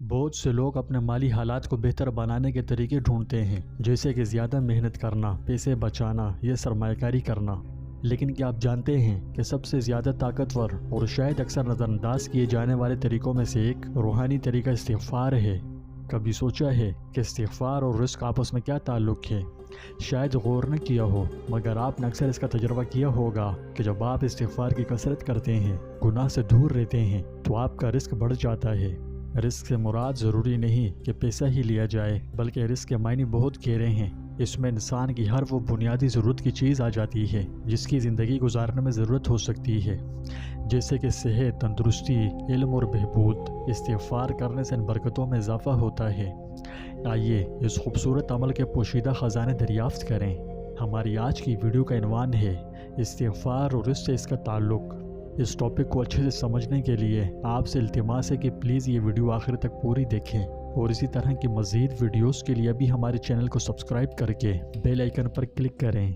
بہت سے لوگ اپنے مالی حالات کو بہتر بنانے کے طریقے ڈھونڈتے ہیں، جیسے کہ زیادہ محنت کرنا، پیسے بچانا یا سرمایہ کاری کرنا۔ لیکن کیا آپ جانتے ہیں کہ سب سے زیادہ طاقتور اور شاید اکثر نظر انداز کیے جانے والے طریقوں میں سے ایک روحانی طریقہ استغفار ہے؟ کبھی سوچا ہے کہ استغفار اور رزق آپس میں کیا تعلق ہے؟ شاید غور نہ کیا ہو، مگر آپ نے اکثر اس کا تجربہ کیا ہوگا کہ جب آپ استغفار کی کثرت کرتے ہیں، گناہ سے دور رہتے ہیں، تو آپ کا رزق بڑھ جاتا ہے۔ رزق سے مراد ضروری نہیں کہ پیسہ ہی لیا جائے، بلکہ رزق کے معنی بہت گہرے ہیں۔ اس میں انسان کی ہر وہ بنیادی ضرورت کی چیز آ جاتی ہے جس کی زندگی گزارنے میں ضرورت ہو سکتی ہے، جیسے کہ صحت، تندرستی، علم اور بہبود۔ استغفار کرنے سے ان برکتوں میں اضافہ ہوتا ہے۔ آئیے اس خوبصورت عمل کے پوشیدہ خزانے دریافت کریں۔ ہماری آج کی ویڈیو کا عنوان ہے استغفار اور رزق سے اس کا تعلق۔ اس ٹاپک کو اچھے سے سمجھنے کے لیے آپ سے التماس ہے کہ پلیز یہ ویڈیو آخر تک پوری دیکھیں، اور اسی طرح کی مزید ویڈیوز کے لیے ابھی ہمارے چینل کو سبسکرائب کر کے بیل آئیکن پر کلک کریں۔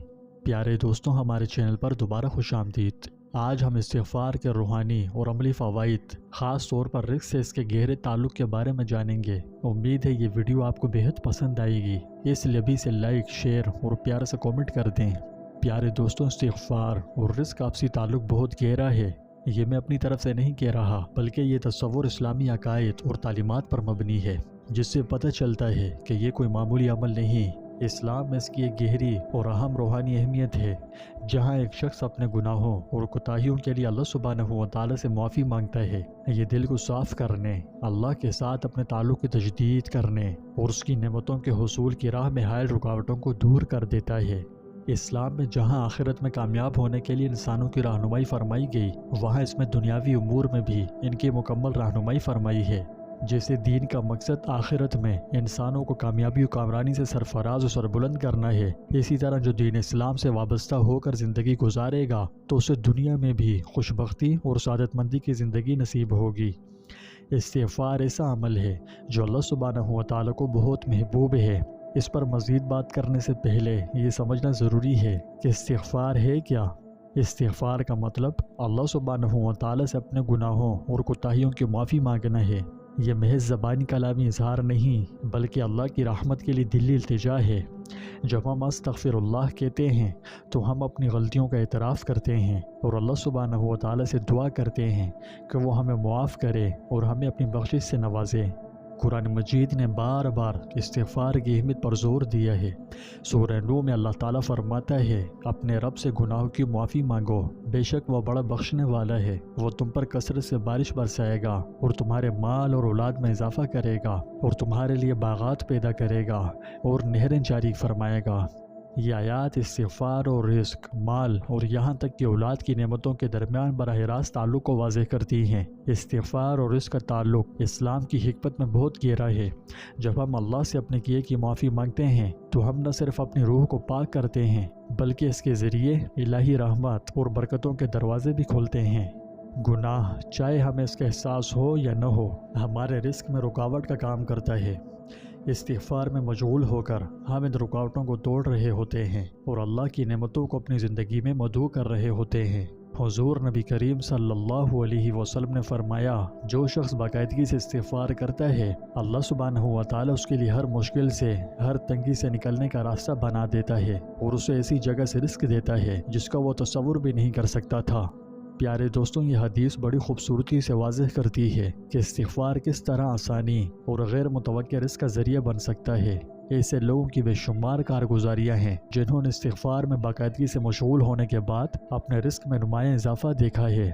پیارے دوستوں، ہمارے چینل پر دوبارہ خوش آمدید۔ آج ہم استغفار کے روحانی اور عملی فوائد، خاص طور پر رزق سے اس کے گہرے تعلق کے بارے میں جانیں گے۔ امید ہے یہ ویڈیو آپ کو بہت پسند آئے گی، اس لیے ابھی سے لائک، شیئر اور پیار سے کامنٹ کر دیں۔ پیارے دوستوں، استغفار اور رزق کا آپسی تعلق بہت گہرا ہے۔ یہ میں اپنی طرف سے نہیں کہہ رہا، بلکہ یہ تصور اسلامی عقائد اور تعلیمات پر مبنی ہے، جس سے پتہ چلتا ہے کہ یہ کوئی معمولی عمل نہیں۔ اسلام میں اس کی ایک گہری اور اہم روحانی اہمیت ہے، جہاں ایک شخص اپنے گناہوں اور کوتاہیوں کے لیے اللہ سبحانہ و تعالی سے معافی مانگتا ہے۔ یہ دل کو صاف کرنے، اللہ کے ساتھ اپنے تعلق کی تجدید کرنے اور اس کی نعمتوں کے حصول کی راہ میں حائل رکاوٹوں کو دور کر دیتا ہے۔ اسلام میں جہاں آخرت میں کامیاب ہونے کے لیے انسانوں کی رہنمائی فرمائی گئی، وہاں اس میں دنیاوی امور میں بھی ان کی مکمل رہنمائی فرمائی ہے۔ جیسے دین کا مقصد آخرت میں انسانوں کو کامیابی و کامرانی سے سرفراز و سربلند کرنا ہے، اسی طرح جو دین اسلام سے وابستہ ہو کر زندگی گزارے گا تو اسے دنیا میں بھی خوشبختی اور سعادت مندی کی زندگی نصیب ہوگی۔ استغفار ایسا عمل ہے جو اللہ سبحانہ و تعالیٰ کو بہت محبوب ہے۔ اس پر مزید بات کرنے سے پہلے یہ سمجھنا ضروری ہے کہ استغفار ہے کیا۔ استغفار کا مطلب اللہ سبحانہ و تعالیٰ سے اپنے گناہوں اور کوتاہیوں کی معافی مانگنا ہے۔ یہ محض زبانی کلامی اظہار نہیں، بلکہ اللہ کی رحمت کے لیے دلی التجا ہے۔ جب ہم استغفر اللہ کہتے ہیں تو ہم اپنی غلطیوں کا اعتراف کرتے ہیں اور اللہ سبحانہ و تعالیٰ سے دعا کرتے ہیں کہ وہ ہمیں معاف کرے اور ہمیں اپنی بخشش سے نوازے۔ قرآن مجید نے بار بار استغفار کی اہمیت پر زور دیا ہے۔ سورہ نوح میں اللہ تعالیٰ فرماتا ہے، اپنے رب سے گناہوں کی معافی مانگو، بے شک وہ بڑا بخشنے والا ہے۔ وہ تم پر کثرت سے بارش برسائے گا اور تمہارے مال اور اولاد میں اضافہ کرے گا، اور تمہارے لیے باغات پیدا کرے گا اور نہریں جاری فرمائے گا۔ یہ آیات استغفار اور رزق، مال اور یہاں تک کہ اولاد کی نعمتوں کے درمیان براہ راست تعلق کو واضح کرتی ہیں۔ استغفار اور رزق کا تعلق اسلام کی حکمت میں بہت گہرا ہے۔ جب ہم اللہ سے اپنے کیے کی معافی مانگتے ہیں تو ہم نہ صرف اپنی روح کو پاک کرتے ہیں، بلکہ اس کے ذریعے الہی رحمت اور برکتوں کے دروازے بھی کھولتے ہیں۔ گناہ، چاہے ہمیں اس کا احساس ہو یا نہ ہو، ہمارے رزق میں رکاوٹ کا کام کرتا ہے۔ استغفار میں مشغول ہو کر ہم ان رکاوٹوں کو توڑ رہے ہوتے ہیں اور اللہ کی نعمتوں کو اپنی زندگی میں مدعو کر رہے ہوتے ہیں۔ حضور نبی کریم صلی اللہ علیہ وسلم نے فرمایا، جو شخص باقاعدگی سے استغفار کرتا ہے، اللہ سبحانہ و تعالیٰ اس کے لیے ہر مشکل سے، ہر تنگی سے نکلنے کا راستہ بنا دیتا ہے اور اسے ایسی جگہ سے رزق دیتا ہے جس کا وہ تصور بھی نہیں کر سکتا تھا۔ پیارے دوستوں، یہ حدیث بڑی خوبصورتی سے واضح کرتی ہے کہ استغفار کس طرح آسانی اور غیر متوقع رزق کا ذریعہ بن سکتا ہے۔ ایسے لوگوں کی بے شمار کارگزاریاں ہیں جنہوں نے استغفار میں باقاعدگی سے مشغول ہونے کے بعد اپنے رزق میں نمایاں اضافہ دیکھا ہے۔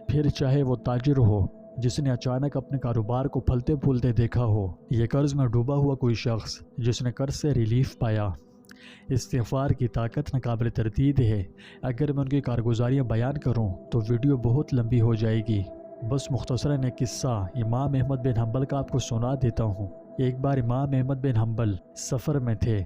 پھر چاہے وہ تاجر ہو جس نے اچانک اپنے کاروبار کو پھلتے پھولتے دیکھا ہو، یہ قرض میں ڈوبا ہوا کوئی شخص جس نے قرض سے ریلیف پایا۔ استغفار کی طاقت ناقابل تردید ہے۔ اگر میں ان کی کارگزاریاں بیان کروں تو ویڈیو بہت لمبی ہو جائے گی۔ بس مختصراً ایک قصہ امام احمد بن حنبل کا آپ کو سنا دیتا ہوں۔ ایک بار امام احمد بن حنبل سفر میں تھے۔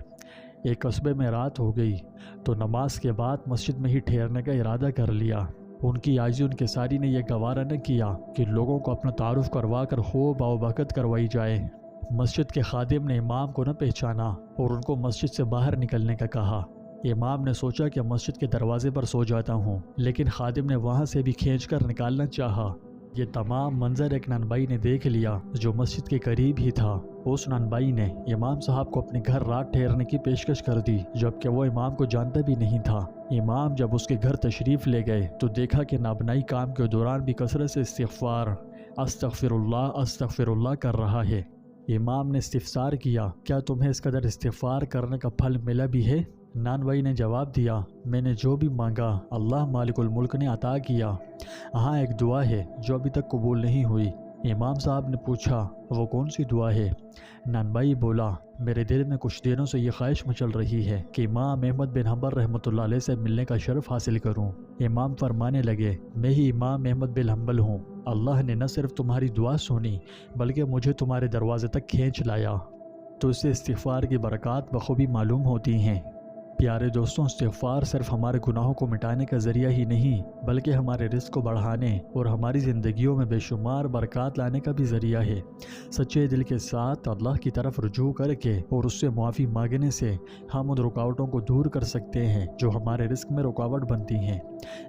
ایک قصبے میں رات ہو گئی تو نماز کے بعد مسجد میں ہی ٹھہرنے کا ارادہ کر لیا۔ ان کی عاجزی ان کے ساری نے یہ گوارا نہ کیا کہ لوگوں کو اپنا تعارف کروا کر خوب آوبکت کروائی جائے۔ مسجد کے خادم نے امام کو نہ پہچانا اور ان کو مسجد سے باہر نکلنے کا کہا۔ امام نے سوچا کہ مسجد کے دروازے پر سو جاتا ہوں، لیکن خادم نے وہاں سے بھی کھینچ کر نکالنا چاہا۔ یہ تمام منظر ایک نان بھائی نے دیکھ لیا جو مسجد کے قریب ہی تھا۔ اس نان بھائی نے امام صاحب کو اپنے گھر رات ٹھہرنے کی پیشکش کر دی، جبکہ وہ امام کو جانتا بھی نہیں تھا۔ امام جب اس کے گھر تشریف لے گئے تو دیکھا کہ نابنائی کام کے دوران بھی کثرت سے استغفار استغفر اللہ کر رہا ہے۔ امام نے استفسار کیا، کیا تمہیں اس قدر استغفار کرنے کا پھل ملا بھی ہے؟ نان بھائی نے جواب دیا، میں نے جو بھی مانگا اللہ مالک الملک نے عطا کیا۔ ہاں ایک دعا ہے جو ابھی تک قبول نہیں ہوئی۔ امام صاحب نے پوچھا، وہ کون سی دعا ہے؟ نان بھائی بولا، میرے دل میں کچھ دنوں سے یہ خواہش مچل رہی ہے کہ امام احمد بن حنبل رحمۃ اللہ علیہ سے ملنے کا شرف حاصل کروں۔ امام فرمانے لگے، میں ہی امام احمد بن حنبل ہوں۔ اللہ نے نہ صرف تمہاری دعا سنی بلکہ مجھے تمہارے دروازے تک کھینچ لایا۔ تو اس سے استغفار کی برکات بخوبی معلوم ہوتی ہیں۔ پیارے دوستوں، استغفار صرف ہمارے گناہوں کو مٹانے کا ذریعہ ہی نہیں بلکہ ہمارے رزق کو بڑھانے اور ہماری زندگیوں میں بے شمار برکات لانے کا بھی ذریعہ ہے۔ سچے دل کے ساتھ اللہ کی طرف رجوع کر کے اور اس سے معافی مانگنے سے ہم ان رکاوٹوں کو دور کر سکتے ہیں جو ہمارے رزق میں رکاوٹ بنتی ہیں۔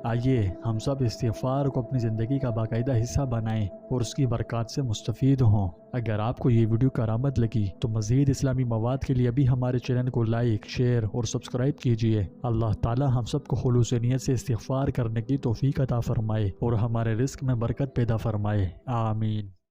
آئیے ہم سب استغفار کو اپنی زندگی کا باقاعدہ حصہ بنائیں اور اس کی برکات سے مستفید ہوں۔ اگر آپ کو یہ ویڈیو کارآمد لگی تو مزید اسلامی مواد کے لیے ابھی ہمارے چینل کو لائک، شیئر اور سبسکرائب کیجیے۔ اللہ تعالی ہم سب کو خلوص نیت سے استغفار کرنے کی توفیق عطا فرمائے اور ہمارے رزق میں برکت پیدا فرمائے، آمین۔